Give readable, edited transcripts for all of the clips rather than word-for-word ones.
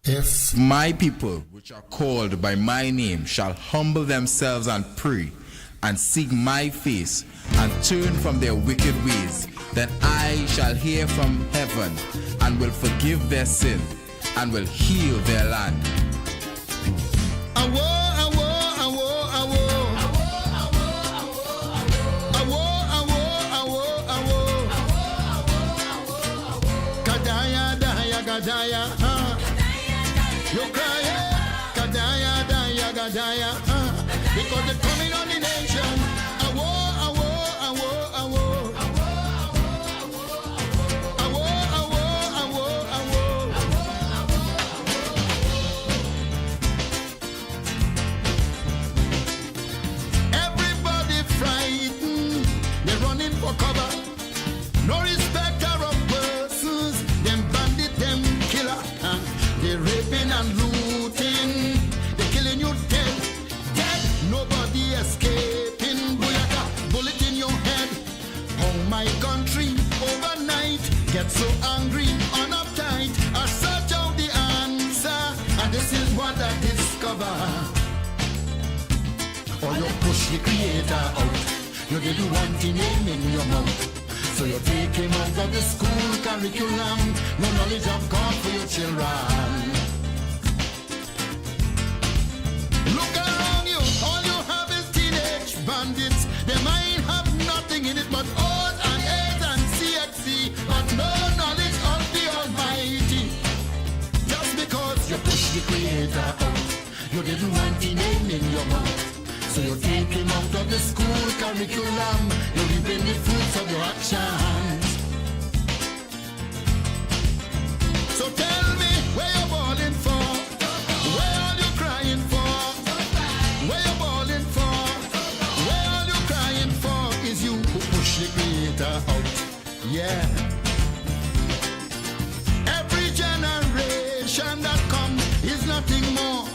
If my people, which are called by my name, shall humble themselves and pray, and seek my face, and turn from their wicked ways, then I shall hear from heaven, and will forgive their sin, and will heal their land. Because they're coming on the nation. Everybody frightened, they're running for cover. No respecter of persons, them bandit, them killer. They're raping and looting, they're killing you dead. Nobody escaping, booyaka, bullet in your head. Oh my country, overnight, get so angry, on uptight. I search out the answer, and this is what I discover. Or you push the creator out, you didn't want the name in your mouth. So you take him out of the school curriculum, no knowledge of God for your children. Look around you, all you have is teenage bandits. They might have nothing in it but O's and A's and CXC, but no knowledge of the Almighty. Just because you push the creator out, you didn't want the name in your mouth. So you take him out of the school curriculum, you're reaping the fruits of your actions. So tell me where you're balling for, where are you crying for? Where you balling for? Where all you crying for is you who push the creator out. Yeah. Every generation that comes is nothing more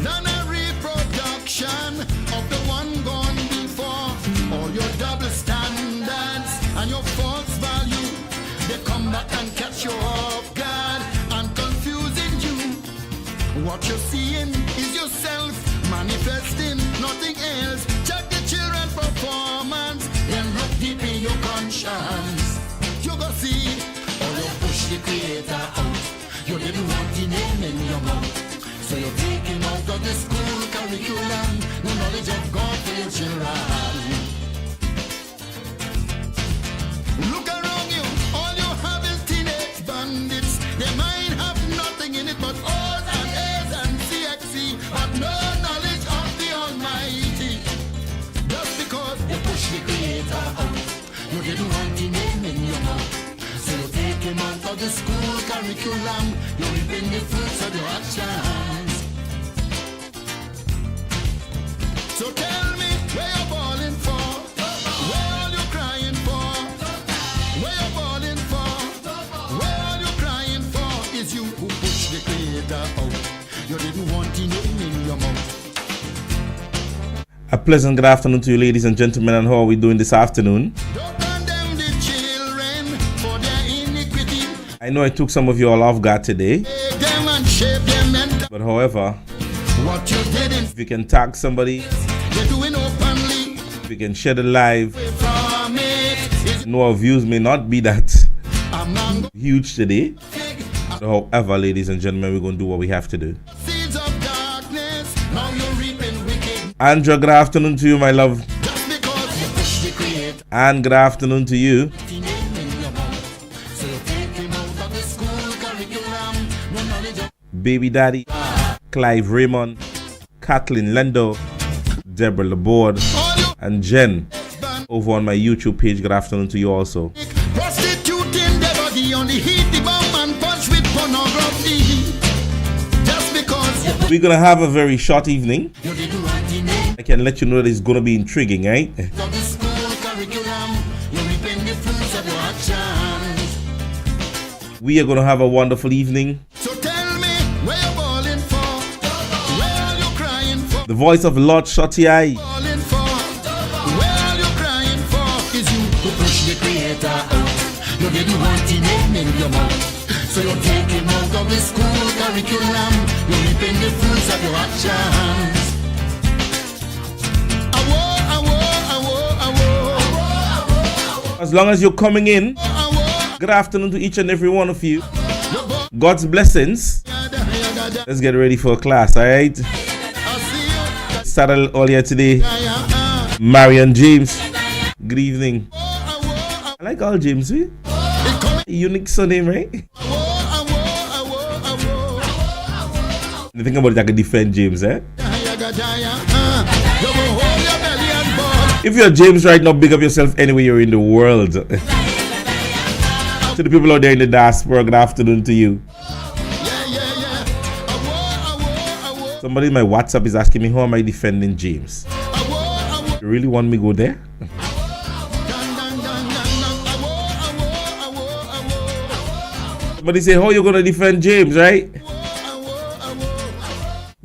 than a reproduction of the one gone before. All your double standards and your false value, they come back and catch you off guard and confusing you. What you're seeing is yourself manifesting, nothing else. Check the children's performance, then look deep in your conscience. You go see, or you push the creator out. You didn't want the name in your mouth, so you take him out of the school curriculum. No knowledge of God for your children. Look around you, all you have is teenage bandits. They might have nothing in it but O's and A's and CXC, but no knowledge of the Almighty. Just because you push the creator out, you didn't want the name in your mouth. So you take him out of the school curriculum, you're reaping the fruits of your actions. So tell me where you're balling for, where all you crying for, where you're balling for, where all you crying for is you who push the creator out. You didn't want the name in your mouth. A pleasant good afternoon to you, ladies and gentlemen, and how are we doing this afternoon? Don't condemn the children for their iniquity. I know I took some of you all off guard today, Take them and shape them and but however, what you didn't, if you can tag somebody, you're doing openly. if you can share the live, Away from it. no, our views may not be that I'm not huge today. big. However, ladies and gentlemen, we're going to do what we have to do. Seeds of darkness, now you're reaping wicked. Andrea, good afternoon to you, my love. Just because you push the creator. And good afternoon to you. The name in your mouth. So you take him out of the school curriculum. No knowledge of Baby Daddy, Clive Raymond, Kathleen Lendo, Deborah Laborde, all you and Jen band. over on my YouTube page. Good afternoon to you also. Prostituting their body on the heat, the bomb and punch with pornography. Just because you We're going to have a very short evening. didn't want the name I can let you know that it's going to be intriguing, right? of the school curriculum. You're reaping the fruits of your actions. We are going to have a wonderful evening. So tell me where you're balling for, where are you crying for? The voice of Lord Shotiai. Balling for, where are you crying for? Is you who push the creator out. You didn't want the name in your mouth, So you take him out of the school curriculum. You're reaping the fruits of your actions. As long as you're coming in, good afternoon to each and every one of you. God's blessings. Let's get ready for class, alright? Started earlier today. Marion James. Good evening. I like all James, eh? Unique surname, right? The thing about it, I can defend James, eh? If you're James right now, big up yourself anywhere you're in the world. To the people out there in the diaspora, good afternoon to you. Somebody in my WhatsApp is asking me, how am I defending James? You really want me to go there? Somebody say, how you going to defend James, right?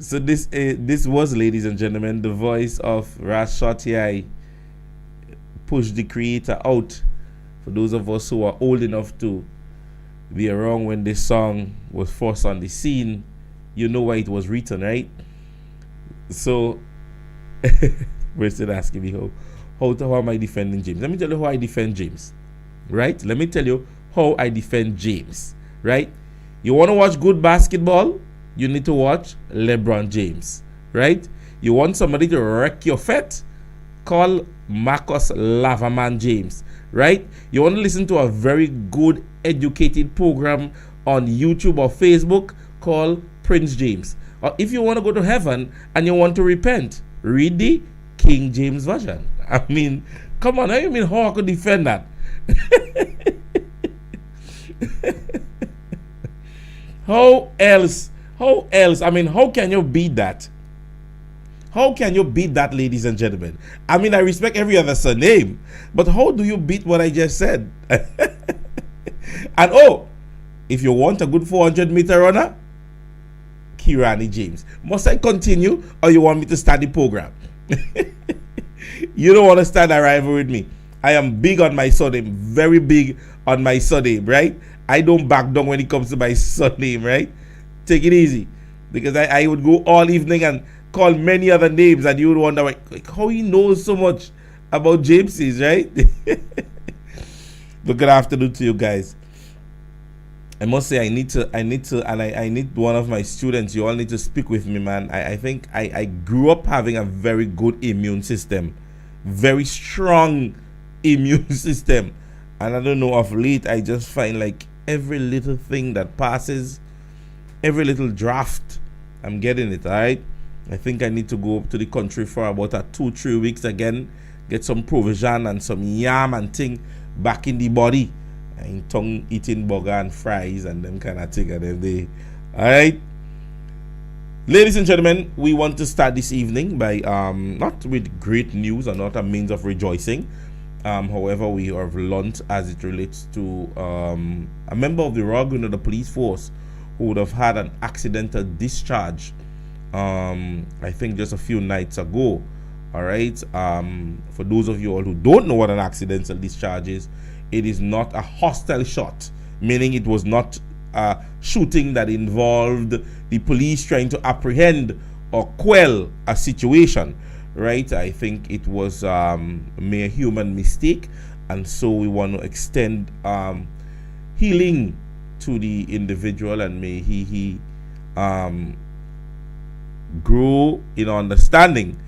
So this was, ladies and gentlemen, the voice of Rashotiai. Push the creator out. For those of us who are old enough to be around when this song was first on the scene, you know why it was written, right? So, we're still asking me how am I defending James? Let me tell you how I defend James, right? Let me tell you how I defend James, right? You want to watch good basketball? You need to watch LeBron James, right? You want somebody to wreck your fet? Call Marcus Lavaman James, right? You want to listen to a very good educated program on YouTube or Facebook? Call Prince James. Or if you want to go to heaven and you want to repent, read the King James Version. I mean, come on, I mean, how I could defend that? How else? I mean, how can you beat that? How can you beat that, ladies and gentlemen? I mean, I respect every other surname, but how do you beat what I just said? And if you want a good 400-meter runner, Kirani James. Must I continue, or you want me to start the program? You don't want to start a rival with me. I am big on my surname, very big on my surname, right? I don't back down when it comes to my surname, right? Take it easy, because I would go all evening and call many other names, and you would wonder like how he knows so much about James's, right? But good afternoon to you guys. I must say I need to, and I need one of my students. You all need to speak with me, man. I think I grew up having a very good immune system, very strong immune system, and I don't know, of late I just find like every little thing that passes, every little draft, I'm getting it, all right? I think I need to go up to the country for about 2-3 weeks again, get some provision and some yam and thing back in the body. And tongue eating burger and fries and them kind of thing every day. Alright. Ladies and gentlemen, we want to start this evening by not with great news or not a means of rejoicing. However, we have learned as it relates to a member of the Royal Grenada Police Force who would have had an accidental discharge I think just a few nights ago. Alright. For those of you all who don't know what an accidental discharge is, it is not a hostile shot, meaning it was not a shooting that involved the police trying to apprehend or quell a situation, right? I think it was a mere human mistake, and so we want to extend healing to the individual, and may he grow in understanding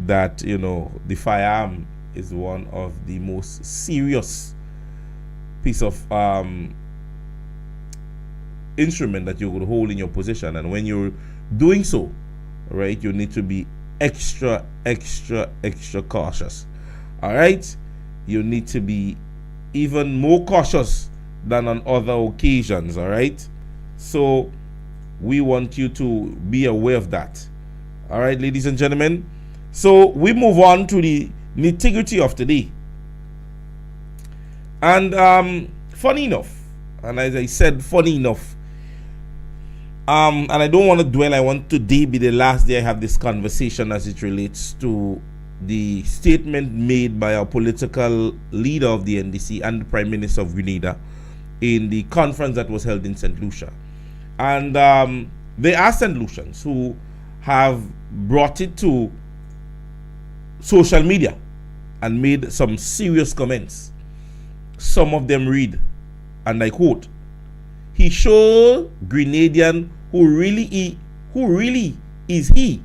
that, you know, the firearm is one of the most serious piece of instrument that you would hold in your possession, and when you're doing so, right, you need to be extra cautious. All right, you need to be even more cautious than on other occasions. All right, so we want you to be aware of that. All right, ladies and gentlemen, so we move on to the nitty-gritty of today. And funny enough, and as I said, funny enough, and I don't want to dwell, I want today be the last day I have this conversation as it relates to the statement made by our political leader of the NDC and the Prime Minister of Grenada in the conference that was held in St. Lucia. And there are St. Lucians who have brought it to social media and made some serious comments. Some of them read, and I quote, "He showed Grenadian who really is he.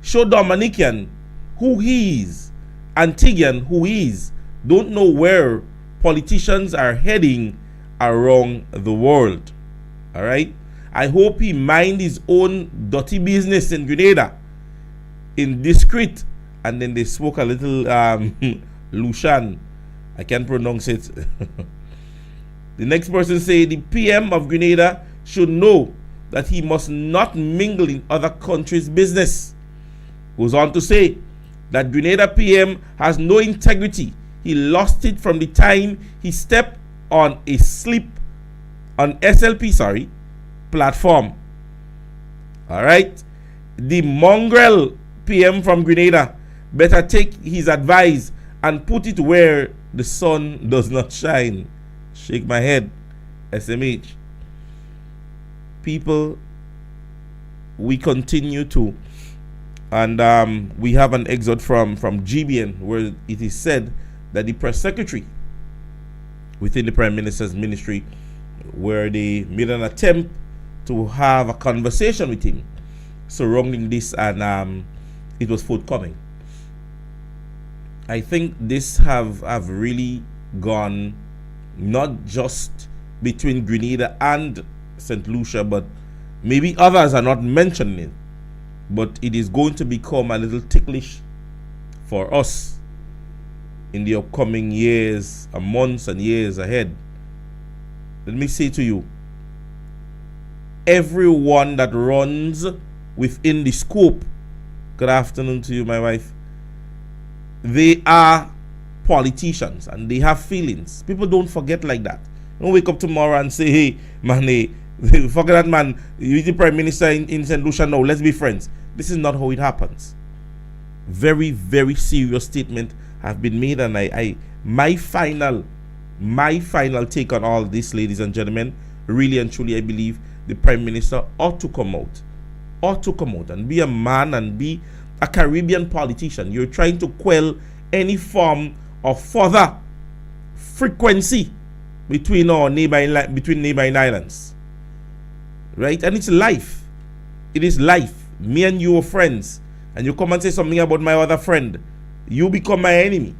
Show Dominican who he is. Antiguan who he is. Don't know where politicians are heading around the world." All right. I hope he mind his own dirty business in Grenada, in discreet. And then they spoke a little Lucian. I can't pronounce it. The next person say the PM of Grenada should know that he must not mingle in other countries' business. Goes on to say that Grenada PM has no integrity. He lost it from the time he stepped on SLP platform. All right. The mongrel PM from Grenada better take his advice and put it where the sun does not shine. Shake my head. SMH. People, we continue to, and we have an excerpt from GBN where it is said that the press secretary within the Prime Minister's ministry, where they made an attempt to have a conversation with him surrounding this, and it was forthcoming. I think this have really gone not just between Grenada and St. Lucia, but maybe others are not mentioning it, but it is going to become a little ticklish for us in the upcoming years, months and years ahead. Let me say to you, everyone that runs within the scope, good afternoon to you, my wife, they are politicians and they have feelings. People don't forget like that. Don't wake up tomorrow and say, hey, man, forget that, man, you're the Prime Minister in St. Lucia now, let's be friends. This is not how it happens. Very, very serious statement have been made, and my final take on all this, ladies and gentlemen, really and truly, I believe the Prime Minister ought to come out and be a man and be a Caribbean politician. You're trying to quell any form of further frequency between neighboring islands, right? And it's life. It is life. Me and you are friends, and you come and say something about my other friend, you become my enemy.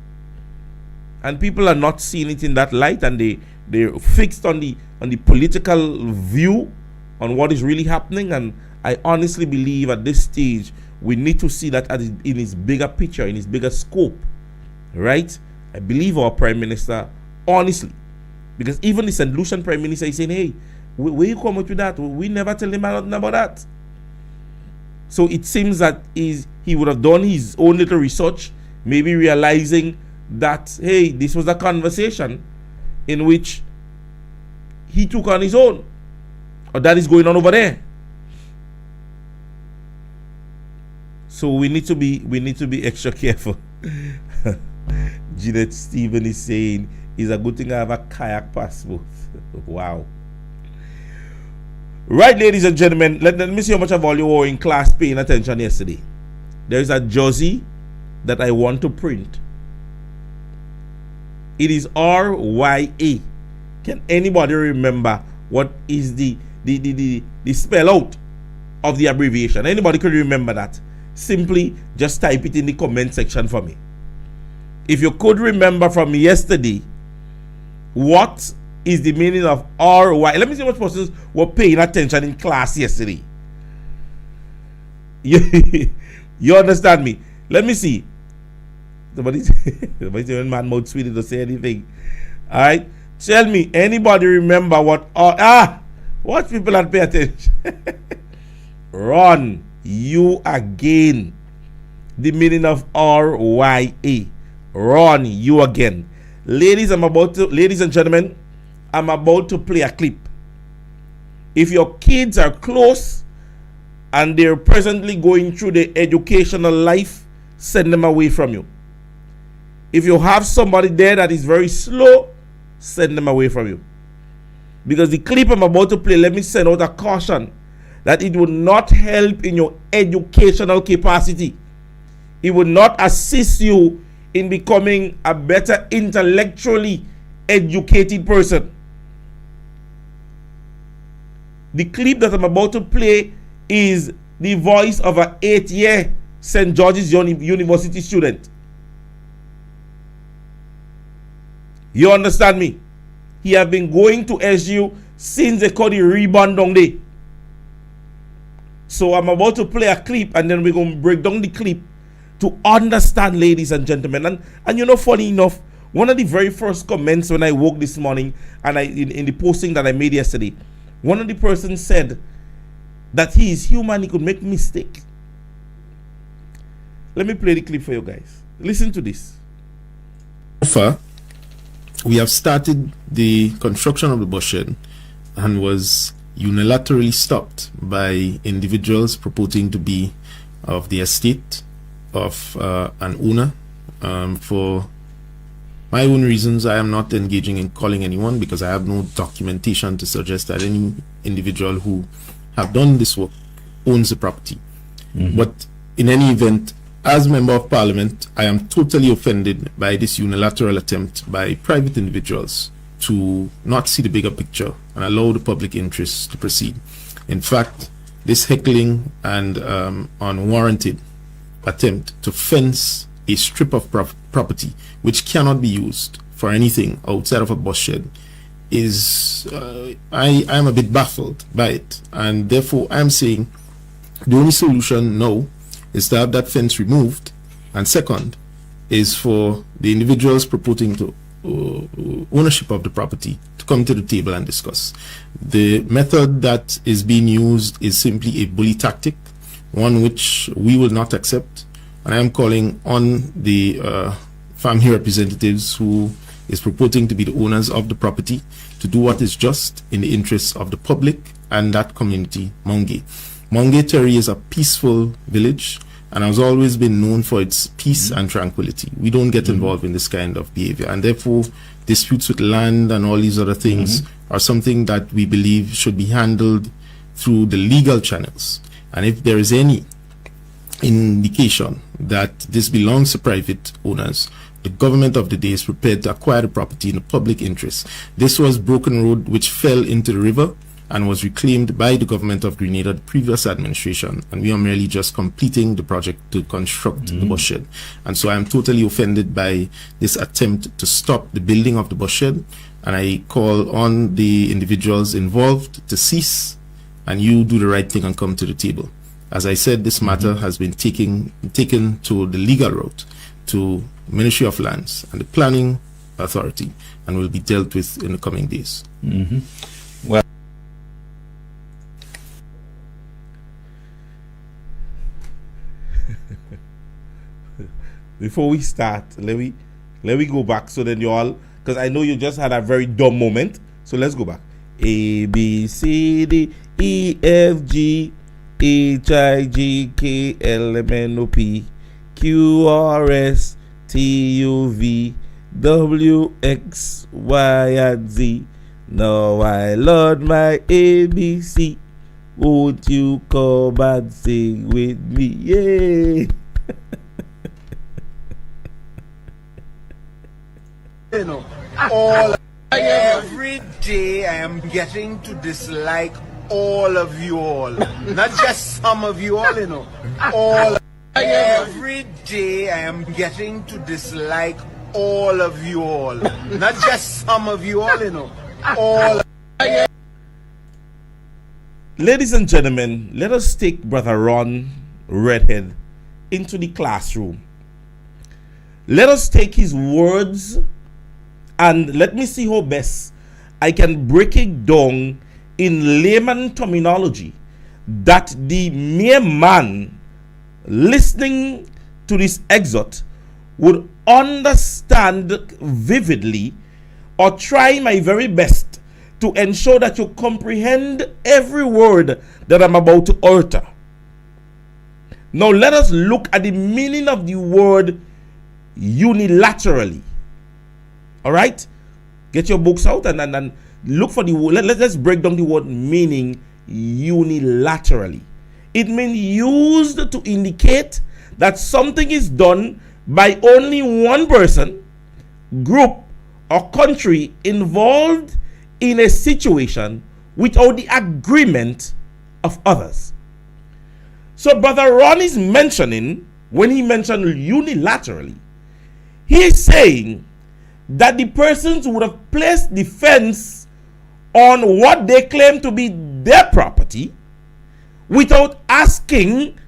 And people are not seeing it in that light, and they're fixed on the political view on what is really happening. And I honestly believe at this stage we need to see that in its bigger picture, in its bigger scope, right? I believe our Prime Minister, honestly, because even the St. Lucian Prime Minister is saying, hey, where you come up with that? We never tell him nothing about that. So it seems that he would have done his own little research, maybe realizing that, hey, this was a conversation in which he took on his own, or that is going on over there. So we need to be extra careful. Jeanette Stephen is saying it's a good thing I have a kayak passport. Wow. Right, ladies and gentlemen, let me see how much of all you were in class paying attention yesterday. There is a jersey that I want to print. It is RYA. Can anybody remember what is the spell out of the abbreviation? Anybody could remember that? Simply just type it in the comment section for me. If you could remember from yesterday, what is the meaning of RY? Let me see what persons were paying attention in class yesterday. You understand me? Let me see. Somebody's saying man mouth sweetie to say anything. Alright. Tell me, anybody remember what what people that pay attention? Run. You again. The meaning of RYA. Run. You again. Ladies and gentlemen, I'm about to play a clip. If your kids are close and they're presently going through the educational life, send them away from you. If you have somebody there that is very slow, send them away from you. Because the clip I'm about to play, let me send out a caution that it will not help in your educational capacity. It will not assist you in becoming a better intellectually educated person. The clip that I'm about to play is the voice of an 8th-year St. George's University student. You understand me? He have been going to SU since they call the rebound down there. So I'm about to play a clip and then we're going to break down the clip to understand, ladies and gentlemen. And you know, funny enough, one of the very first comments when I woke this morning and in the posting that I made yesterday, one of the persons said that he is human, he could make mistake. Let me play the clip for you guys. Listen to this. We have started the construction of the bus shed and was unilaterally stopped by individuals purporting to be of the estate of an owner. For my own reasons, I am not engaging in calling anyone because I have no documentation to suggest that any individual who have done this work owns the property. But in any event, as Member of Parliament, I am totally offended by this unilateral attempt by private individuals to not see the bigger picture and allow the public interest to proceed. In fact, this heckling and unwarranted attempt to fence a strip of property which cannot be used for anything outside of a bus shed is, I am a bit baffled by it, and therefore I'm saying the only solution now is to have that fence removed, and second is for the individuals purporting to ownership of the property to come to the table and discuss. The method that is being used is simply a bully tactic, one which we will not accept, and I am calling on the family representatives who is purporting to be the owners of the property to do what is just in the interests of the public and that community, Monge. Monge Terry is a peaceful village and has always been known for its peace and tranquility. We don't get involved in this kind of behavior, and therefore disputes with land and all these other things are something that we believe should be handled through the legal channels. And if there is any indication that this belongs to private owners, the government of the day is prepared to acquire the property in the public interest. This was Broken Road which fell into the river and was reclaimed by the government of Grenada, the previous administration, and we are merely just completing the project to construct the bus shed. And so I am totally offended by this attempt to stop the building of the bus shed, and I call on the individuals involved to cease and you do the right thing and come to the table. As I said, this matter has been taken to the legal route, to Ministry of Lands and the Planning Authority, and will be dealt with in the coming days. Well, before we start, let me go back so then you all, because I know you just had a very dumb moment, so let's go back. A B C D E F G H I G K L M N O P Q R S T U V W X Y and Z. Now I learn my ABC. Won't you come and sing with me? Yay! You know, every day I am getting to dislike all of you all, not just some of you all, you know, all. Every day I am getting to dislike all of you all, not just some of you all, you know, all. Ladies and gentlemen, let us take Brother Ron Redhead into the classroom. Let us take his words and let me see how best I can break it down in layman terminology that the mere man listening to this excerpt would understand vividly, or try my very best to ensure that you comprehend every word that I'm about to utter. Now let us look at the meaning of the word unilaterally. All right? Get your books out and look for the word. Let's break down the word meaning unilaterally. It means used to indicate that something is done by only one person, group, or country involved in a situation without the agreement of others. So Brother Ron is mentioning, when he mentioned unilaterally, he is saying that the persons would have placed the fence on what they claim to be their property without asking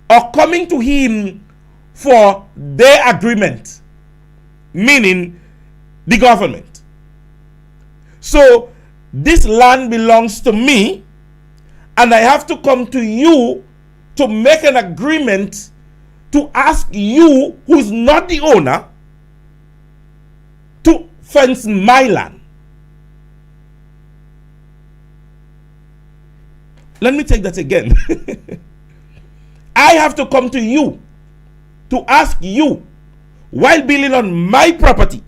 or coming to him for their agreement, meaning the government. So this land belongs to me, and I have to come to you to make an agreement to ask you, who's not the owner, to fence my land. Let me take that again. I have to come to you to ask you, while building on my property,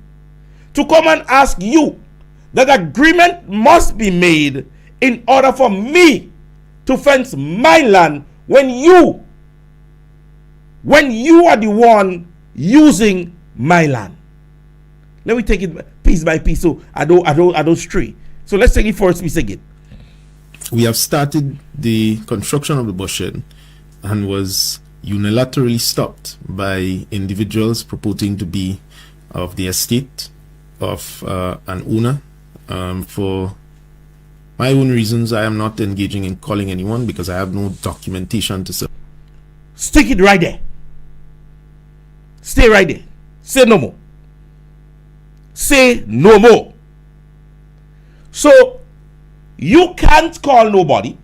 to come and ask you that agreement must be made in order for me to fence my land when you are the one using my land. Let me take it piece by piece so I don't stray. So let's take it first piece again. We have started the construction of the busshed and was unilaterally stopped by individuals purporting to be of the estate of an owner. For my own reasons, I am not engaging in calling anyone because I have no documentation to support. Stick it right there. Stay right there. Say no more. Say no more. So you can't call nobody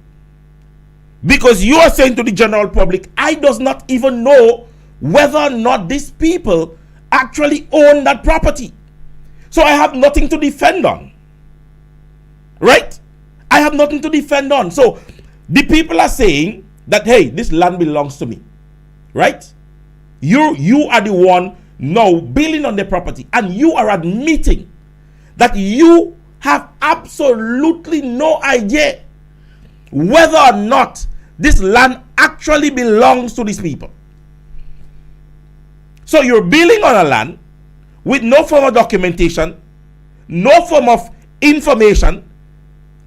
because you are saying to the general public, I does not even know whether or not these people actually own that property. So I have nothing to defend on. Right? I have nothing to defend on. So the people are saying that, hey, this land belongs to me. Right? You are the one now building on the property, and you are admitting that you have absolutely no idea whether or not this land actually belongs to these people. So you're building on a land with no form of documentation, no form of information,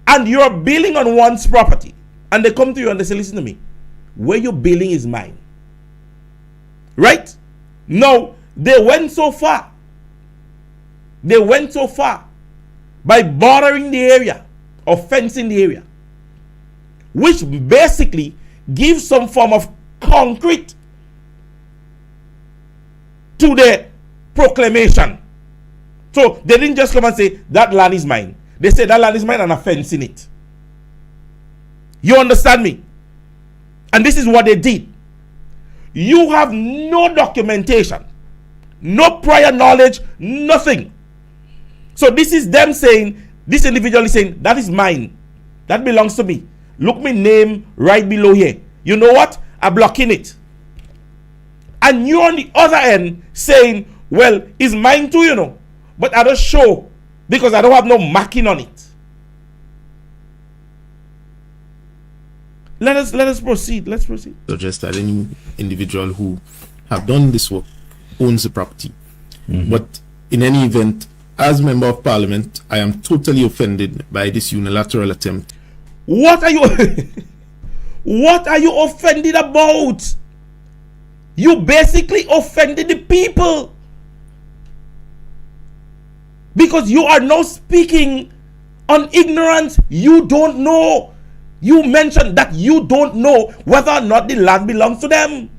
and you're building on one's property. And they come to you and they say, listen to me, where you're building is mine. Right? Now, they went so far. They went so far by bordering the area or fencing the area, which basically gives some form of concrete to the proclamation. So they didn't just come and say, that land is mine. They said, that land is mine, and I'm fencing it. You understand me? And this is what they did. You have no documentation, no prior knowledge, nothing. So this is them saying, this individual is saying, that is mine. That belongs to me. Look me name right below here. You know what? I'm blocking it. And you on the other end saying, well, it's mine too, you know. But I don't show because I don't have no marking on it. Let us proceed. Let's proceed. Suggest that any individual who have done this work owns the property. But in any event, as member of parliament, I am totally offended by this unilateral attempt. What are you what are you offended about? You basically offended the people. Because you are now speaking on ignorance. You don't know. You mentioned that you don't know whether or not the land belongs to them.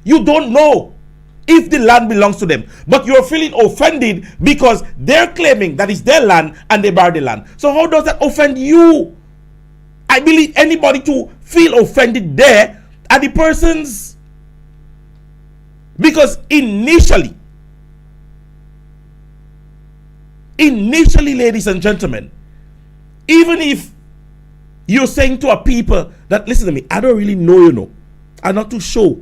You don't know if the land belongs to them. But you're feeling offended because they're claiming that it's their land and they buy the land. So how does that offend you? I believe anybody to feel offended there are the persons. Because initially, ladies and gentlemen, even if you're saying to a people that, listen to me, I don't really know, you know, I'm not too sure.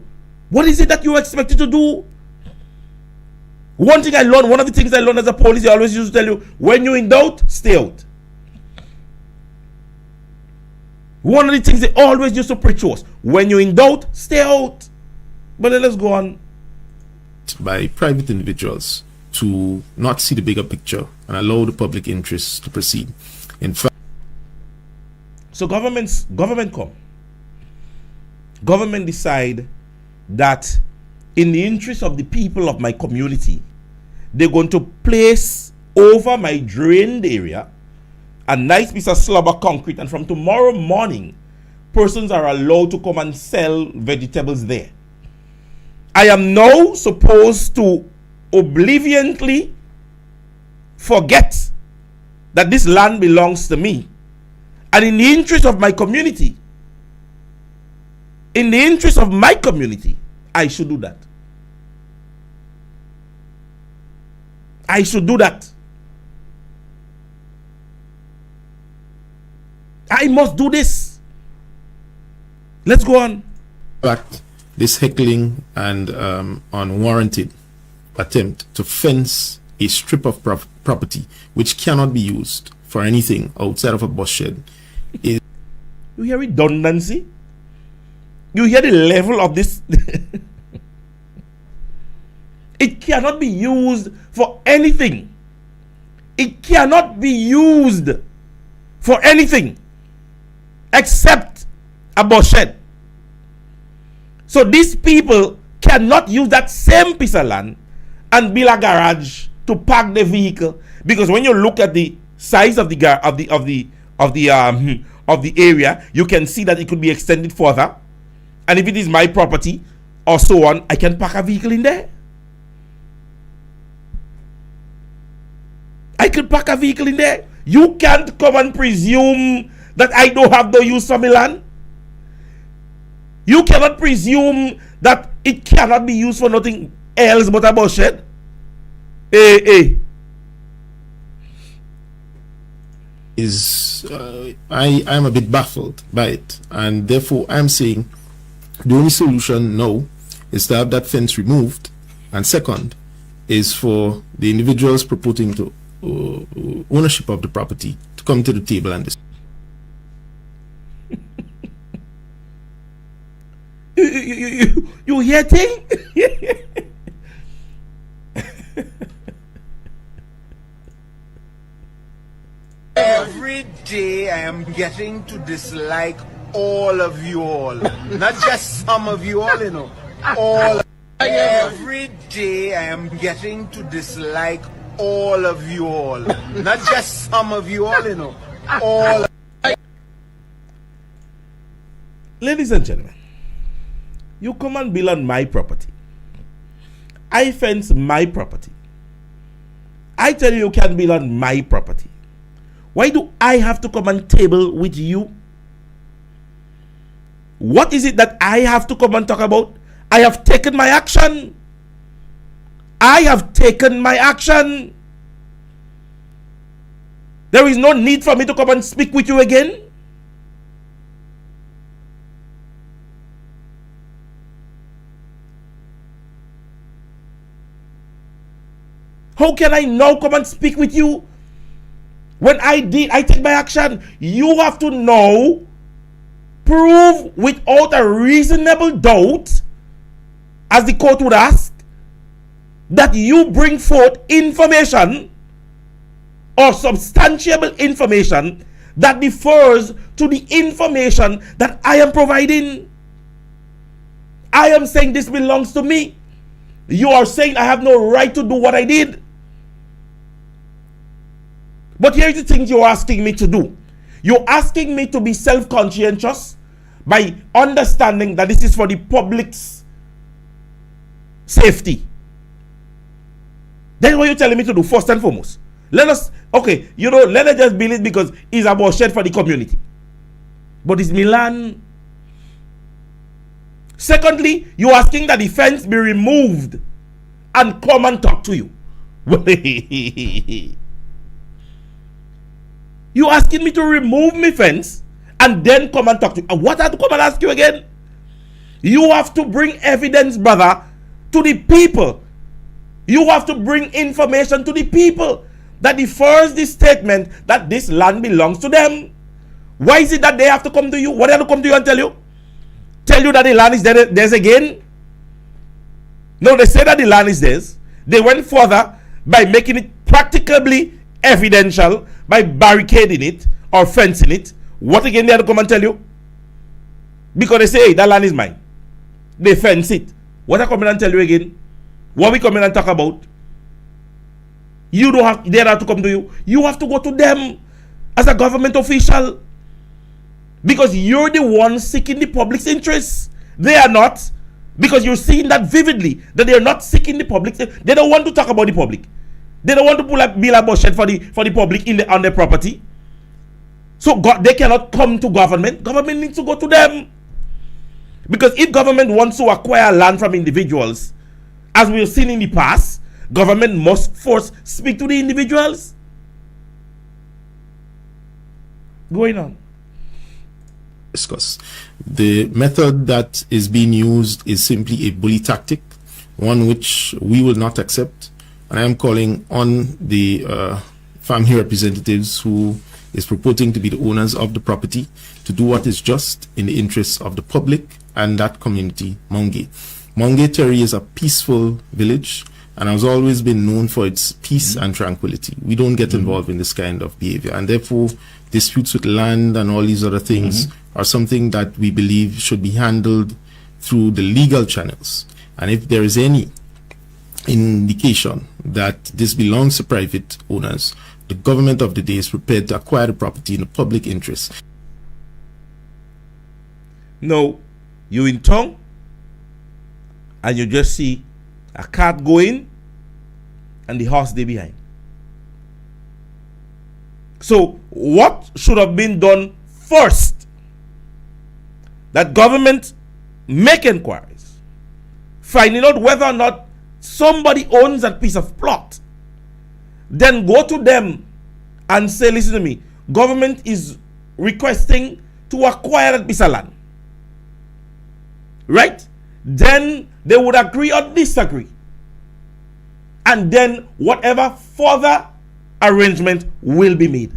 What is it that you're expected to do? One of the things I learned as a police, I always used to tell you, when you're in doubt, stay out. One of the things they always used to preach to us: when you're in doubt, stay out. But then let's go on. By private individuals to not see the bigger picture and allow the public interest to proceed. In fact, so government come. Government decide that in the interest of the people of my community, they're going to place over my drained area a nice piece of slab concrete, and from tomorrow morning, persons are allowed to come and sell vegetables there. I am now supposed to obliviously forget that this land belongs to me, and in the interest of my community, I should do that. I should do that. I must do this. Let's go on. in fact, this heckling and unwarranted attempt to fence a strip of property which cannot be used for anything outside of a bus shed is... You hear redundancy? You hear the level of this? It cannot be used for anything. It cannot be used for anything except a bus shed. So these people cannot use that same piece of land and build a garage to park the vehicle, because when you look at the size of the area, you can see that it could be extended further. And if it is my property or so on, I can park a vehicle in there. I can park a vehicle in there. You can't come and presume that I don't have no use for my land. You cannot presume that it cannot be used for nothing else but a bus shed. I am a bit baffled by it, and therefore I'm saying the only solution now is to have that fence removed, and second is for the individuals purporting to ownership of the property to come to the table and discuss. You hear thing? Every day I am getting to dislike all of you all. Not just some of you all, you know. All. Every day I am getting to dislike all of you all. Not just some of you all, you know. All. Ladies and gentlemen, you come and build on my property. I fence my property. I tell you can build on my property. Why do I have to come and table with you? What is it that I have to come and talk about? I have taken my action. I have taken my action. There is no need for me to come and speak with you again. How can I now come and speak with you? When I take my action. You have to now prove without a reasonable doubt, as the court would ask, that you bring forth information or substantiable information that differs to the information that I am providing. I am saying this belongs to me. You are saying I have no right to do what I did. But here's the things you're asking me to do. You're asking me to be self-conscientious by understanding that this is for the public's safety. That's what you're telling me to do, first and foremost. Let us just build it because it's about shed for the community. But it's Milan. Secondly, you're asking that the fence be removed and come and talk to you. You asking me to remove my fence and then come and talk to you. And what I have to come and ask you again? You have to bring evidence, brother, to the people. You have to bring information to the people that defers the statement that this land belongs to them. Why is it that they have to come to you? What they have to come to you and tell you? Tell you that the land is theirs again? No, they say that the land is theirs. They went further by making it practically evidential by barricading it or fencing it. What again they have to come and tell you? Because they say, hey, that land is mine. They fence it. What I come in and tell you again? What we come in and talk about? You don't have, they have to come to you. You have to go to them as a government official. Because you're the one seeking the public's interest. They are not. Because you're seeing that vividly, that they are not seeking the public. They don't want to talk about the public. They don't want to build a bullshit for the public on their property. So they cannot come to government. Government needs to go to them. Because if government wants to acquire land from individuals, as we've seen in the past, government must first speak to the individuals. Going on. Discuss. The method that is being used is simply a bully tactic, one which we will not accept. And I am calling on the family representatives who is purporting to be the owners of the property to do what is just in the interests of the public and that community, Monge. Monge Terry is a peaceful village and has always been known for its peace and tranquility. We don't get involved in this kind of behavior, and therefore disputes with land and all these other things are something that we believe should be handled through the legal channels. And if there is any indication that this belongs to private owners, the government of the day is prepared to acquire the property in the public interest. No, you in town and you just see a cart going and the horse there behind. So what should have been done first? That government make inquiries, finding out whether or not somebody owns that piece of plot. Then go to them and say, listen to me, government is requesting to acquire that piece of land. Right? Then they would agree or disagree. And then whatever further arrangement will be made.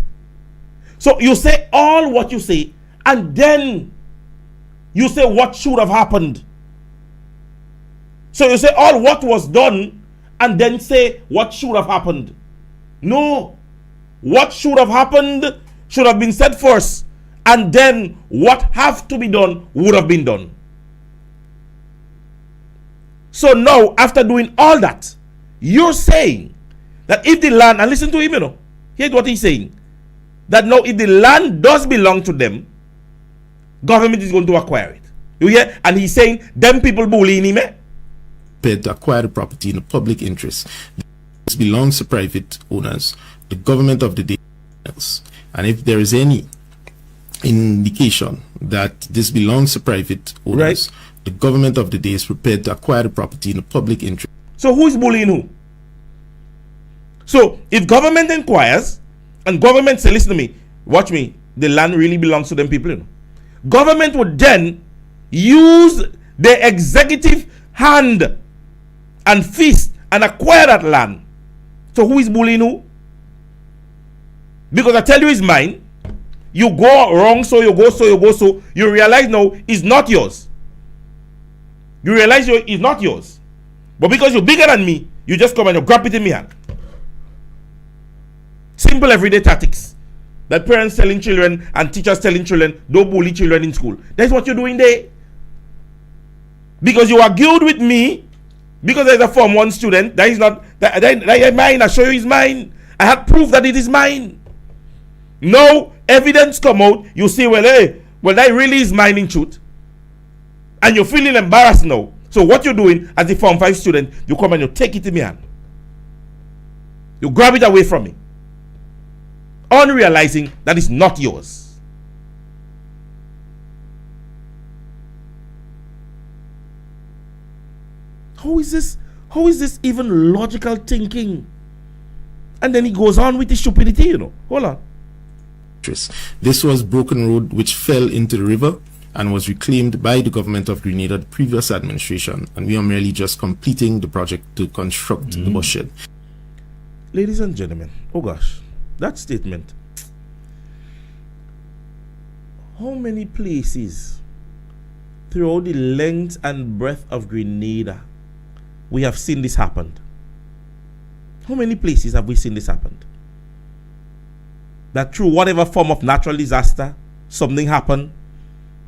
So you say all what you say, and then you say what should have happened. So you say all what was done, and then say what should have happened. No. What should have happened should have been said first, and then what have to be done would have been done. So now, after doing all that, you're saying that if the land, and listen to him, here's what he's saying, that now if the land does belong to them, government is going to acquire it. You hear? And he's saying, them people bullying him, to acquire the property in the public interest. This belongs to private owners, the government of the day. And if there is any indication that this belongs to private owners, the government of the day is prepared to acquire the property in the public interest. So who is bullying who? So if government inquires and government say, listen to me, watch me, the land really belongs to them people, government would then use the executive hand and fist and acquire that land. So who is bullying who? Because I tell you it's mine. You go wrong, so you go, so you realize no, it's not yours. You realize it's not yours. But because you're bigger than me, you just come and you grab it in my hand. Simple everyday tactics that parents telling children and teachers telling children, don't bully children in school. That's what you're doing there. Because you argued with me, because there's a Form 1 student, that is not, that is mine, I show you is mine. I have proof that it is mine. No evidence come out, you say, well, hey, well, that really is mine in truth. And you're feeling embarrassed now. So what you're doing as a Form 5 student, you come and you take it in my hand. You grab it away from me. Unrealizing that it's not yours. How is this even logical thinking? And then he goes on with his stupidity, Hold on. This was broken road which fell into the river and was reclaimed by the government of Grenada, the previous administration, and we are merely just completing the project to construct the bus shed. Ladies and gentlemen, oh gosh, that statement. How many places throughout the length and breadth of Grenada we have seen this happen? How many places have we seen this happen? That through whatever form of natural disaster, something happened,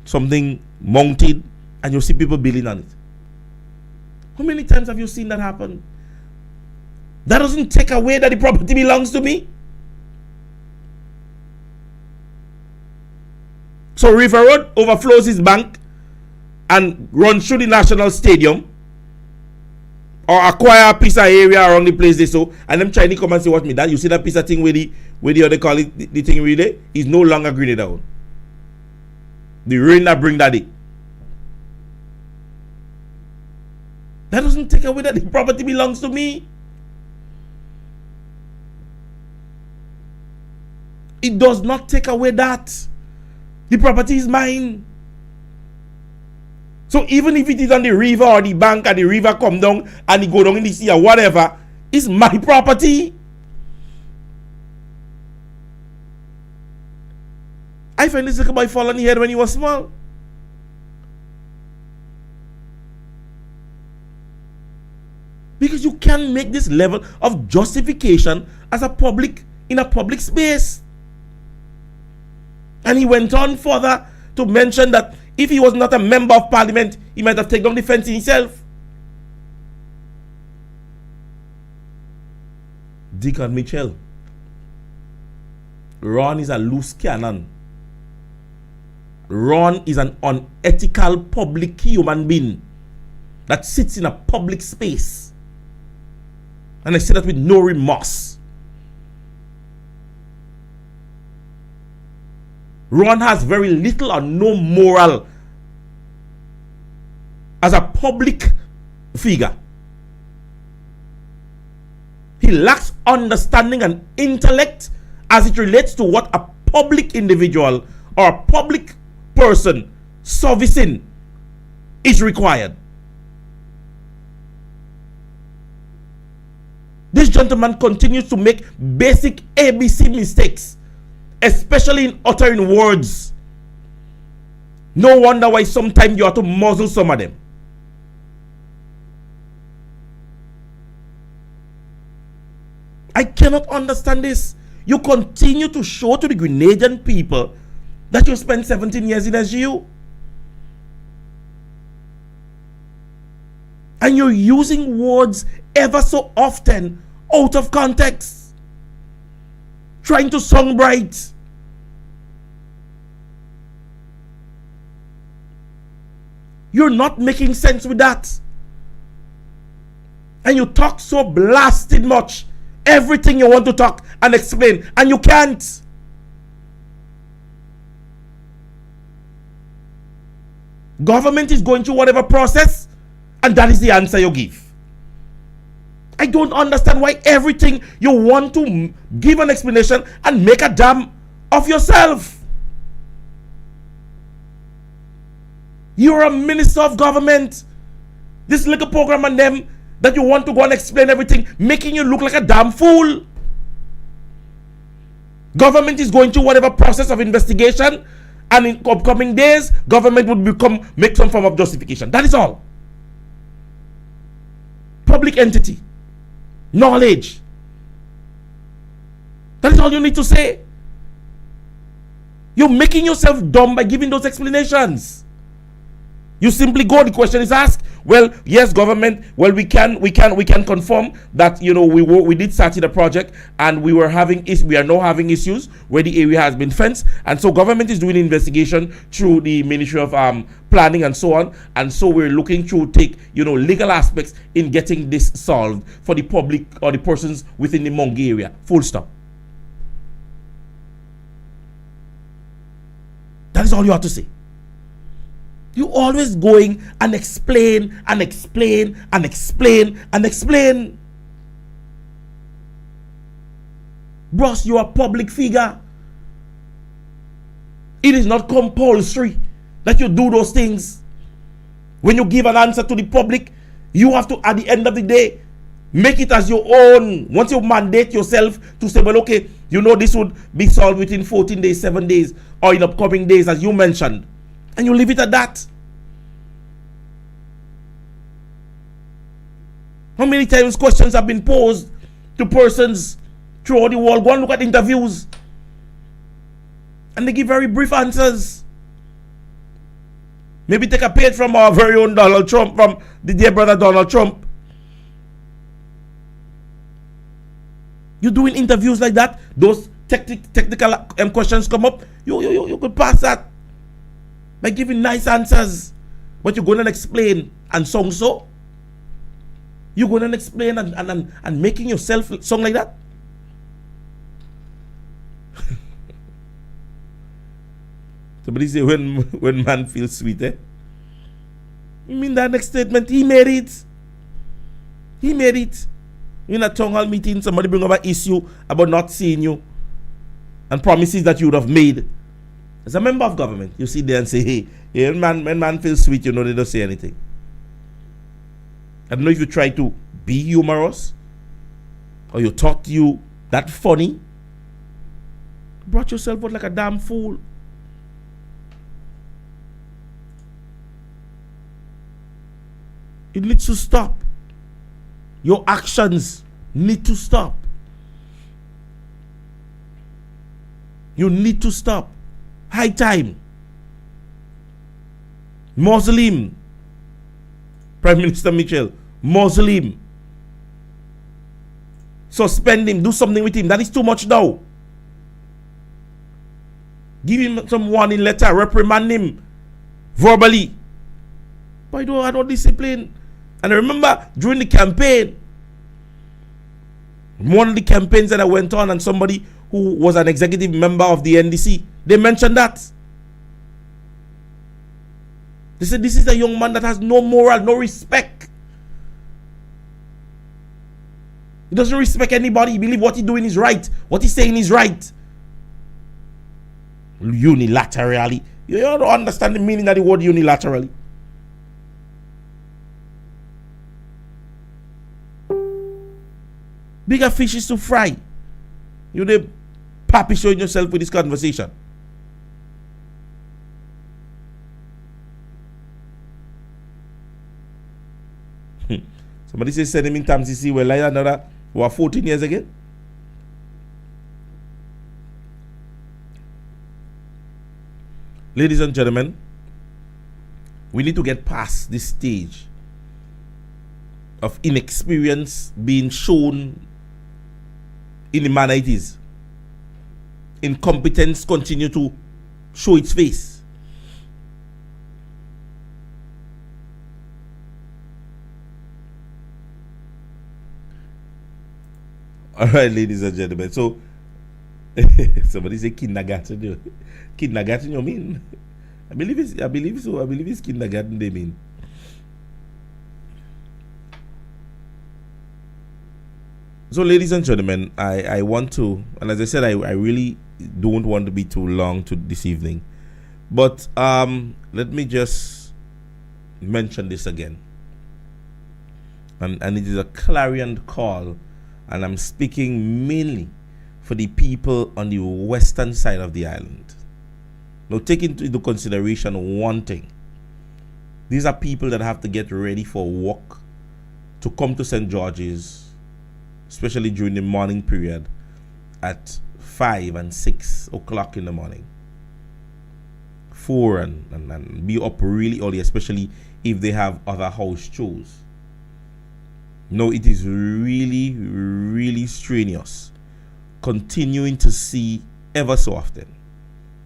something mounted, and you see people building on it. How many times have you seen that happen? That doesn't take away that the property belongs to me. So River Road overflows his bank and runs through the National Stadium, or acquire a piece of area around the place they so, and them Chinese come and say, what me that? You see that piece of thing where the other call it the thing really is no longer Grenada down. The rain that bring that in. That doesn't take away that the property belongs to me. It does not take away that. The property is mine. So even if it is on the river or the bank and the river come down and it go down in the sea or whatever, it's my property. I find this little boy fall on the head when he was small. Because you can't make this level of justification as a public, in a public space. And he went on further to mention that if he was not a member of parliament, he might have taken down the fence himself. Deacon Mitchell, Ron is a loose cannon. Ron is an unethical public human being that sits in a public space. And I say that with no remorse. Ron has very little or no moral as a public figure. He lacks understanding and intellect as it relates to what a public individual or a public person servicing is required. This gentleman continues to make basic ABC mistakes, especially in uttering words. No wonder why sometimes you have to muzzle some of them. I cannot understand this. You continue to show to the Grenadian people that you spent 17 years in SGU. And you're using words ever so often out of context. Trying to sound bright. You're not making sense with that. And you talk so blasted much. Everything you want to talk and explain, and you can't. Government is going through whatever process, and that is the answer you give. I don't understand why everything you want to give an explanation and make a damn of yourself. You're a minister of government. This little program and them that you want to go and explain everything, making you look like a damn fool. Government is going through whatever process of investigation, and in upcoming days, government would make some form of justification. That is all. Public entity. Knowledge. That is all you need to say. You're making yourself dumb by giving those explanations. You simply go, the question is asked, well, yes, government, well, we can confirm that, you know, we did start the project, and we are now having issues where the area has been fenced, and so government is doing an investigation through the Ministry of Planning and so on, and so we're looking to take, you know, legal aspects in getting this solved for the public or the persons within the Mongi area. Full stop. That is all you have to say. You always going and explain and explain and explain and explain. Bros, you are a public figure. It is not compulsory that you do those things. When you give an answer to the public, you have to, at the end of the day, Make it as your own. Once you mandate yourself to say, well, okay, you know this would be solved within 14 days, 7 days, or in upcoming days, as you mentioned. And you leave it at that. How many times questions have been posed to persons throughout the world? Go and look at interviews. And they give very brief answers. Maybe take a page from our very own Donald Trump, from the dear brother Donald Trump. You're doing interviews like that, those technical questions come up, you could pass that by giving nice answers. But you're going to explain and song so? You're going to explain and making yourself song like that? Somebody say when man feels sweet, eh? You mean that next statement? He made it. He made it. In a town hall meeting, somebody bring up an issue about not seeing you and promises that you would have made. As a member of government, you sit there and say, hey, when man feels sweet, you know they don't say anything. I don't know if you try to be humorous or you thought you that funny. You brought yourself out like a damn fool. It needs to stop. Your actions need to stop. You need to stop. High time. Muslim. Prime Minister Mitchell. Muslim. Suspend him. Do something with him. That is too much now. Give him some warning letter. Reprimand him. Verbally. But I don't discipline. And I remember during the campaign, one of the campaigns that I went on, and somebody who was an executive member of the NDC, they mentioned that. They said this is a young man that has no moral, no respect. He doesn't respect anybody. He believes what he's doing is right. What he's saying is right. Unilaterally. You don't understand the meaning of the word unilaterally. Bigger fishes to fry. You the pappy showing yourself with this conversation. Somebody says send him in Tam CC. Well, like another 14 years again. Ladies and gentlemen, we need to get past this stage of inexperience being shown in the manner it is. Incompetence continue to show its face. All right, ladies and gentlemen. So somebody say kindergarten. Kindergarten, you mean? I believe so. I believe it's kindergarten they mean. So, ladies and gentlemen, I want to, and as I said, I really don't want to be too long this evening. But let me just mention this again. And it is a clarion call, and I'm speaking mainly for the people on the western side of the island. Now, take into consideration one thing. These are people that have to get ready for work to come to St. George's, especially during the morning period at 5 and 6 o'clock in the morning. 4 and be up really early, especially if they have other house chores. No, it is really, really strenuous. Continuing to see ever so often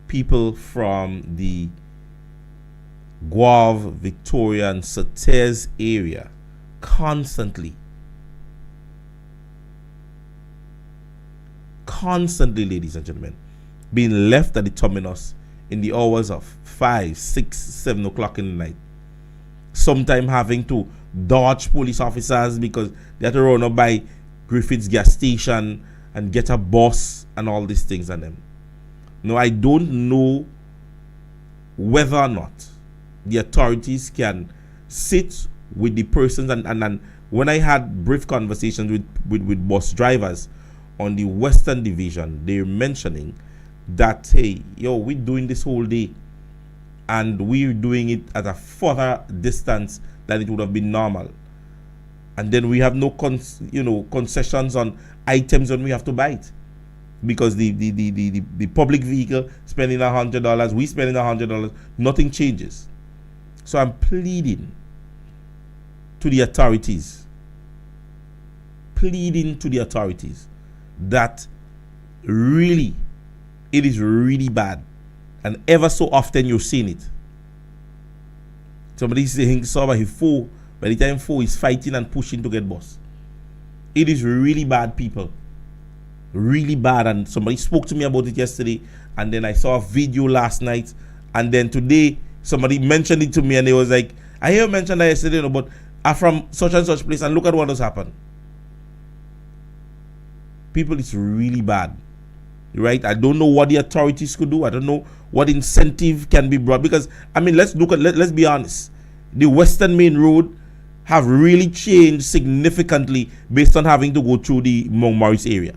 people from the Guave, Victoria, and Sautez area constantly, ladies and gentlemen, being left at the terminus in the hours of 5, 6, 7 o'clock in the night. Sometime having to dodge police officers because they have to run up by Griffith's gas station and get a bus and all these things on them. Now, I don't know whether or not the authorities can sit with the persons and when I had brief conversations with bus drivers on the Western Division, they're mentioning that, hey, yo, we're doing this whole day and we're doing it at a further distance than it would have been normal. And then we have no concessions on items when we have to buy it. Because the public vehicle spending $100, we spending $100, nothing changes. So I'm pleading to the authorities, that really, it is really bad, and ever so often you're seeing it. Somebody saying somebody four, by the time four is fighting and pushing to get boss. It is really bad, people. Really bad. And somebody spoke to me about it yesterday, and then I saw a video last night, and then today somebody mentioned it to me, and they was like, I hear you mention that yesterday, but I'm from such and such place, and look at what has happened. People, it's really bad, right? I don't know what the authorities could do. I don't know what incentive can be brought, because I mean, let's be honest. The Western Main Road have really changed significantly based on having to go through the Montmaurice area,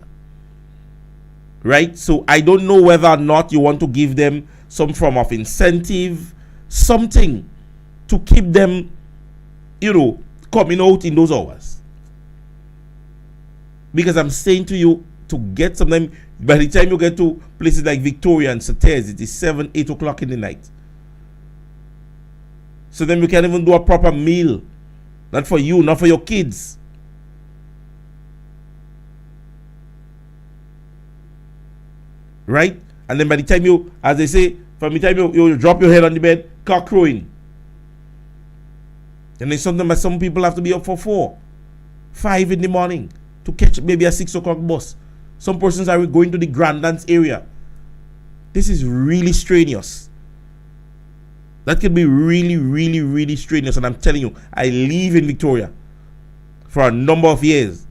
right? So I don't know whether or not you want to give them some form of incentive, something to keep them, coming out in those hours. Because I'm saying to you, to get something, by the time you get to places like Victoria and Sates, it is 7, 8 o'clock in the night. So then you can't even do a proper meal. Not for you, not for your kids. Right? And then by the time you, as they say, from the time you drop your head on the bed, cock crowing. And then sometimes some people have to be up for 4, 5 in the morning to catch maybe a 6 o'clock bus. Some persons are going to the Grand Dance area. This is really strenuous. That can be really, really, really strenuous. And I'm telling you, I live in Victoria for a number of years.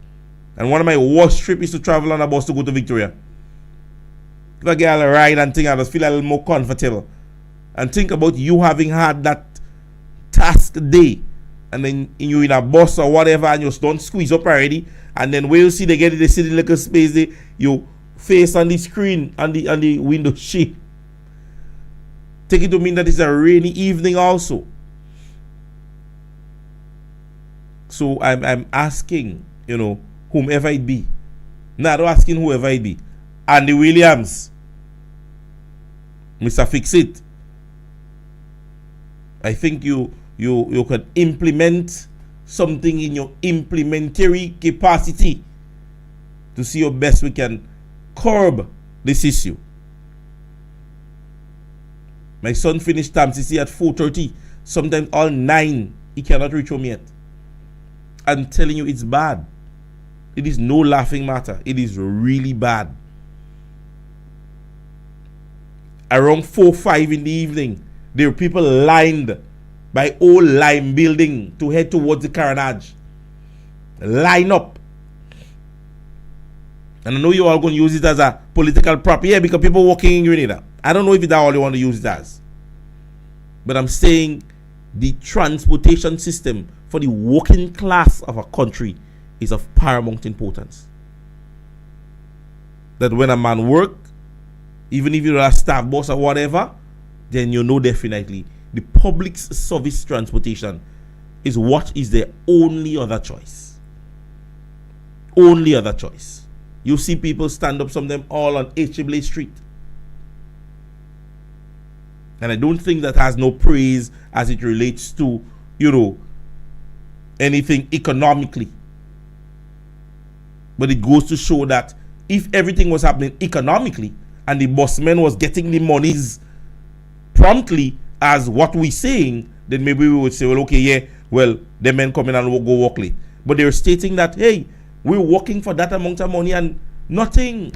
And one of my worst trips is to travel on a bus to go to Victoria. If I get a ride and think, I just feel a little more comfortable. And think about you having had that task day, and then you in a bus or whatever, and you don't squeeze up already, and then where you see they see the little space there, you face on the screen and the window shade. Take it to mean that it's a rainy evening also. So I'm asking, whomever it be. Not asking whoever it be. Andy Williams, Mr. Fix It. I think you can implement something in your implementary capacity to see how best we can curb this issue. My son finished TAMCC at 4:30, sometimes all 9. He cannot reach home yet. I'm telling you, it's bad. It is no laughing matter. It is really bad. Around 4, 5 in the evening, there were people lined by Old Lime Building to head towards the Carnage. Line up. And I know you all going to use it as a political prop. Yeah, because people walking in Grenada. I don't know if that's all you want to use it as. But I'm saying the transportation system for the working class of a country is of paramount importance. That when a man work, even if you're a staff boss or whatever, then you know definitely the public service transportation is what is their only other choice. Only other choice. You see people stand up, some of them all on H. Street. And I don't think that has no praise as it relates to, anything economically. But it goes to show that if everything was happening economically and the bossman was getting the monies promptly as what we're saying, then maybe we would say, well, okay, yeah, well, the men come in and we'll go work late. But they're stating that, hey, we're working for that amount of money and nothing.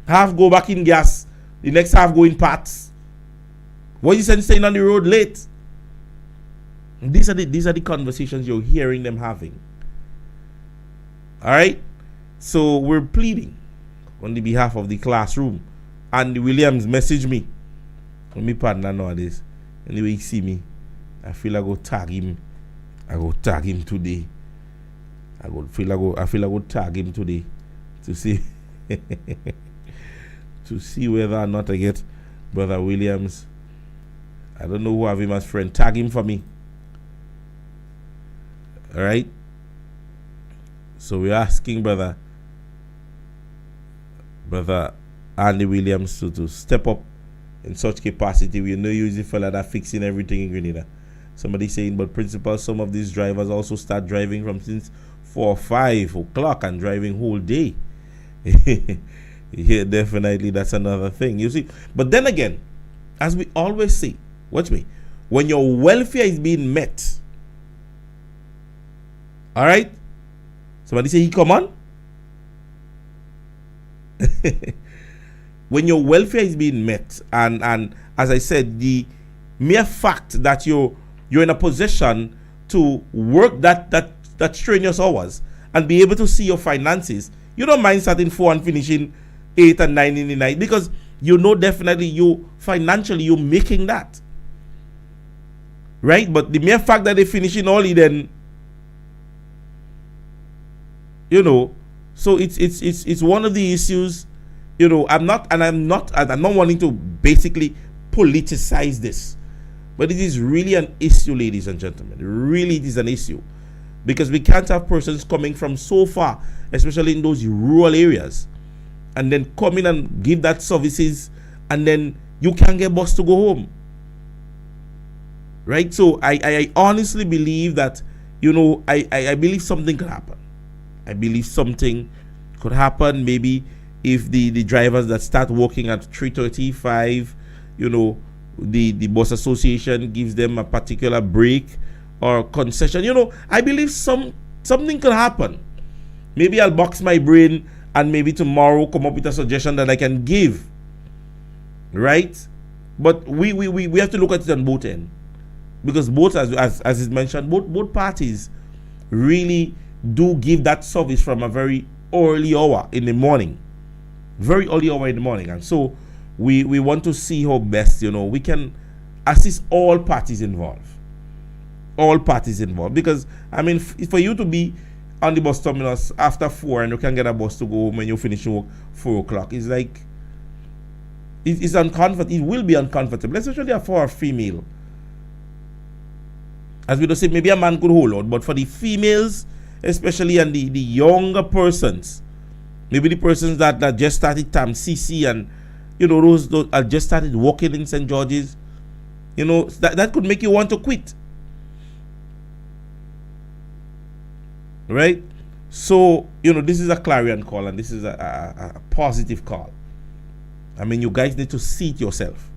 Half go back in gas, the next half go in parts. What is staying on the road late? And these are the conversations you're hearing them having. All right? So we're pleading on the behalf of the classroom. Andy Williams messaged me. Let me partner nowadays. Anyway, he see me. I feel I go tag him. I go tag him today. I feel I would tag him today to see to see whether or not I get Brother Williams. I don't know who have him as friend. Tag him for me. Alright. So we're asking brother Andy Williams to step up in such capacity. We know you're the fella that fixing everything in Grenada. Somebody saying, but principal, some of these drivers also start driving from since 4 or 5 o'clock and driving whole day. Yeah, definitely that's another thing. You see, but then again, as we always say, watch me, when your welfare is being met, all right, somebody say he come on. When your welfare is being met, and as I said, the mere fact that you're in a position to work that strenuous hours and be able to see your finances, you don't mind starting 4 and finishing 8 and 9 in the night, because you know definitely you financially you're making that, right? But the mere fact that they finishing early, then you know, so it's one of the issues. You know, I'm not wanting to basically politicize this, but it is really an issue, ladies and gentlemen. Really, it is an issue, because we can't have persons coming from so far, especially in those rural areas, and then come in and give that services, and then you can't get bus to go home, right? So I honestly believe that, you know, I believe something could happen. I believe something could happen. Maybe if the drivers that start working at 3:35, you know, the bus association gives them a particular break or concession. You know, I believe something could happen. Maybe I'll box my brain and maybe tomorrow come up with a suggestion that I can give. Right? But we have to look at it on both ends. Because both, as is mentioned, both parties really do give that service from a very early hour in the morning. Very early hour in the morning. And so we want to see how best, you know, we can assist all parties involved. All parties involved. Because, I mean, for you to be on the bus terminus after 4 and you can get a bus to go home when you finish work 4 o'clock, it's like, it's uncomfortable. It will be uncomfortable, especially for a female. As we don't say, maybe a man could hold out, but for the females, especially, and the younger persons, maybe the persons that just started CC, and you know, those just started working in St. George's, you know, that could make you want to quit, right? So, you know, this is a clarion call, and this is a positive call. I mean, you guys need to see it yourself.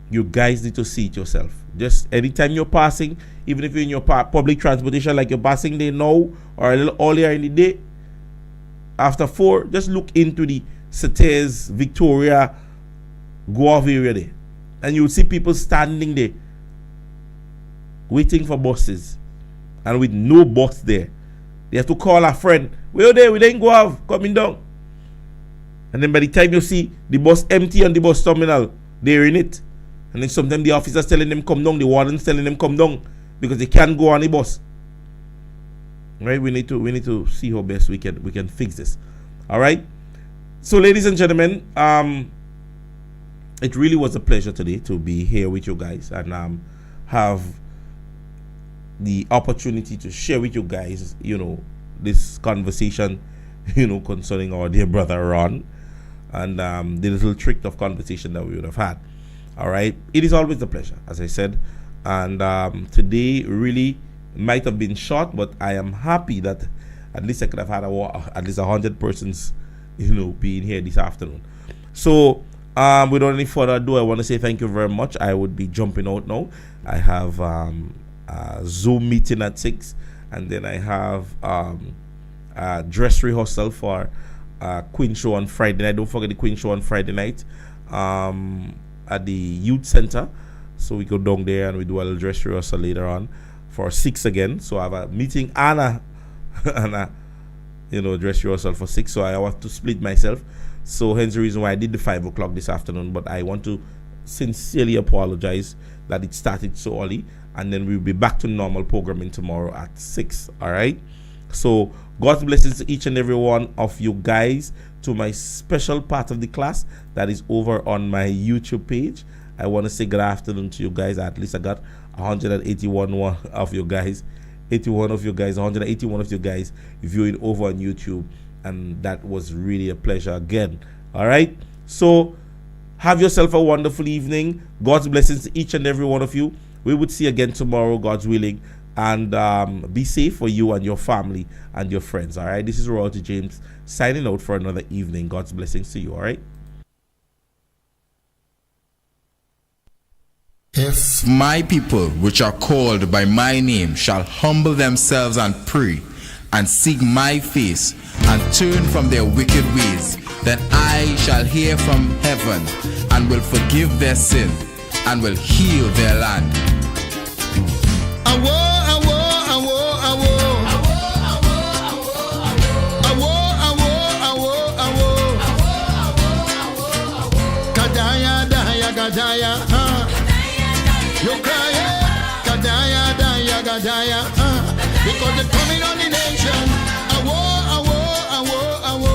You guys need to see it yourself. Just anytime you're passing, even if you're in your public transportation, like you're passing there now or a little earlier in the day, after 4, just look into the Sates, Victoria, Guave area there, and you'll see people standing there waiting for buses, and with no bus there. They have to call a friend. We're there, we didn't go have coming down. And then by the time you see the bus empty on the bus terminal, they're in it. And then sometimes the officers telling them come down, the wardens telling them come down, because they can't go on the bus. Right? We need to see how best we can fix this. All right. So, ladies and gentlemen, it really was a pleasure today to be here with you guys and have the opportunity to share with you guys, you know, this conversation, you know, concerning our dear brother Ron, and the little trick of conversation that we would have had. All right. It is always a pleasure, as I said. And today really might have been short, but I am happy that at least I could have had at least 100 persons, you know, being here this afternoon. So without any further ado, I want to say thank you very much. I would be jumping out now. I have a Zoom meeting at 6, and then I have a dress rehearsal for Queen Show on Friday night. Don't forget the Queen Show on Friday night at the youth center. So we go down there and we do a little dress rehearsal later on for 6 again. So I have a meeting and a you know, dress rehearsal for 6. So I have to split myself. So hence the reason why I did the 5 o'clock this afternoon. But I want to sincerely apologize that it started so early, and then we'll be back to normal programming tomorrow at 6. All right. So God's blessings to each and every one of you guys, to my special part of the class that is over on my YouTube page. I want to say good afternoon to you guys. At least I got 181 of you guys, 81 of you guys, 181 of you guys viewing over on YouTube, and that was really a pleasure again. All right, so have yourself a wonderful evening. God's blessings to each and every one of you. We would see you again tomorrow, God's willing, and be safe for you and your family and your friends. All right, this is Royalty James signing out for another evening. God's blessings to you. All right. If my people, which are called by my name, shall humble themselves and pray, and seek my face, and turn from their wicked ways, then I shall hear from heaven, and will forgive their sin, and will heal their land. Awo, awo, awo, awo. Awo, awo, awo, awo. Kadaya, daya, gadaya, you crying, gadaya, daya, gadaya, because they're coming on the nation. Awo, awo, awo, awo.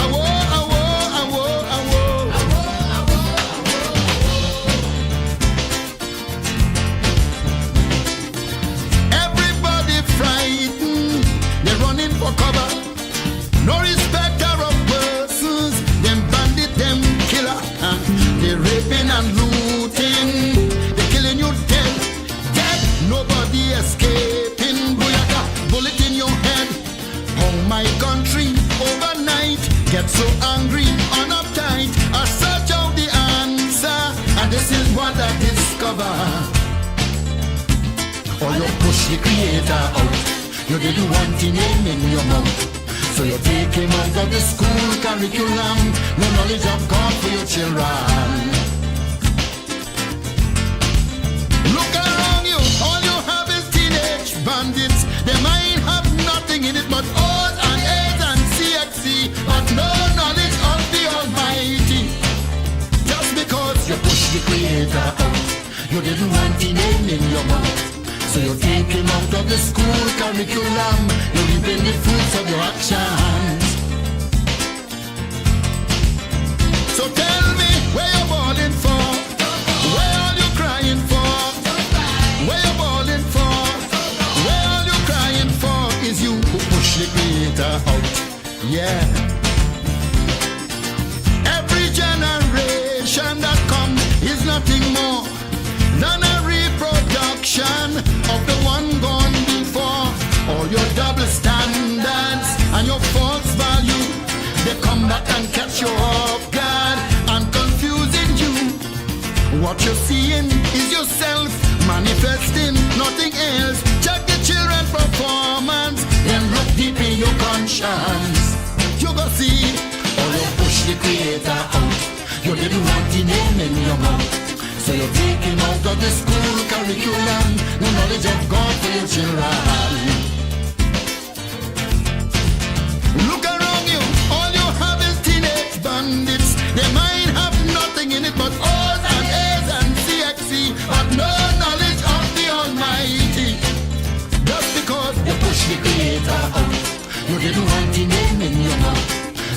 Awo, awo, awo, awo. Everybody frightened, they're running for cover. No respecter of persons, them bandit, them killer. They're raping and looting, they're killing you dead, dead. Nobody escaping. Booyaka, bullet in your head. Oh my country, overnight, get so angry, on uptight. I search out the answer, and this is what I discover. Or you push the creator out, you didn't want the name in your mouth. So you take him out of the school curriculum, no knowledge of God for your children. Look around you, all you have is teenage bandits. They might have nothing in it but O's and A's and CXC, but no knowledge of the Almighty. Just because you push the Creator out, you didn't want the name in your mouth. So you take him out of the school curriculum, you're reaping the fruits of your actions. So tell me where you're balling for, where are you crying for, where you're balling for, where are you crying for, is you who push the Creator out, yeah. Every generation that comes is nothing more than a reproduction of the one gone before. All your double standards and your false value, they come back and catch you off guard and confusing you. What you're seeing is yourself manifesting, nothing else. Check the children's performance, then look deep in your conscience. You go see, or you push the Creator out. You didn't want the name in your mouth. So you take him out of the school curriculum, no knowledge of God for your children. Look around you, all you have is teenage bandits. They might have nothing in it but O's and A's and CXC, but no knowledge of the Almighty. Just because you push the Creator out, you didn't want the name in your mouth.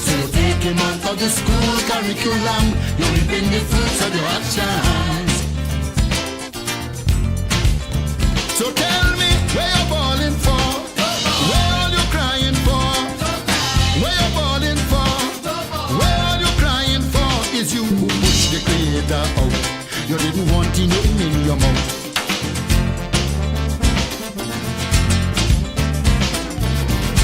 So you take him out of the school curriculum, you're reaping the fruits of your actions. So tell me where you're balling for, where are you crying for, where you're balling for, where are you crying for, is you who push the Creator out. You didn't want the name in your mouth.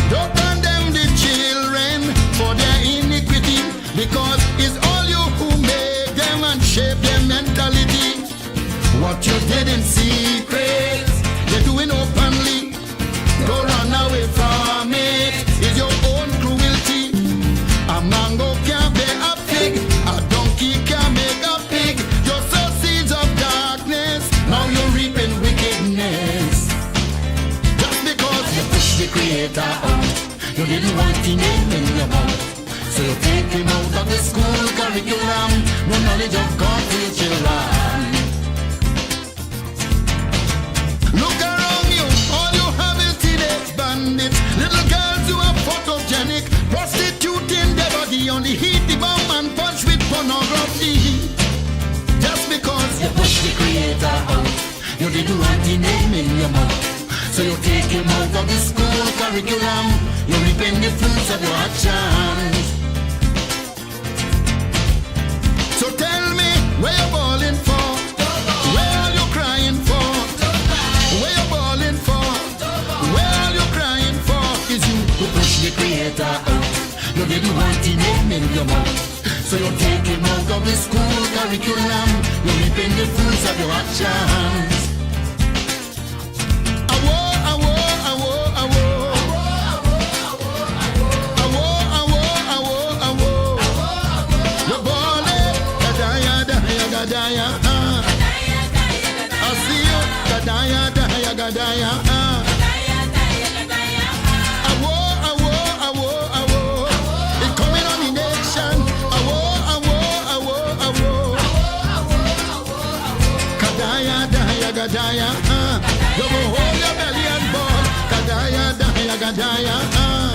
Don't condemn the children for their iniquity, because it's all you who made them and shape their mentality. What you did in secret, they're doing openly. Don't run away from it, it's your own cruelty. A mango can't bear a fig, a donkey can't make a pig. You sow seeds of darkness, now you're reaping wickedness. Just because you push the Creator out, you didn't want the name in your mouth. So you take him out of the school curriculum, no knowledge of God for your children. Look around you, all you bandits, little girls who are photogenic, prostituting their body on the heat, the bomb and punch with pornography. Just because you push the creator out, you didn't want the name in your mouth. So you take him out of the school curriculum, you reaping the fruits of your actions. So tell me, where you balling for? Where are you crying for? Where you balling for? Where are you crying for? Is you who push the creator out. You didn't want the name in your mouth. So you take him out of the school curriculum, you reaping the fruits of your actions. I see you, Gadaya, Gadaya, Gadaya. Awo, awo, awo, awo. It's coming on the nation. Awo, awo, awo, awo. Gadaya, Gadaya, Gadaya. You will hold your belly and ball. Gadaya, Gadaya, Gadaya.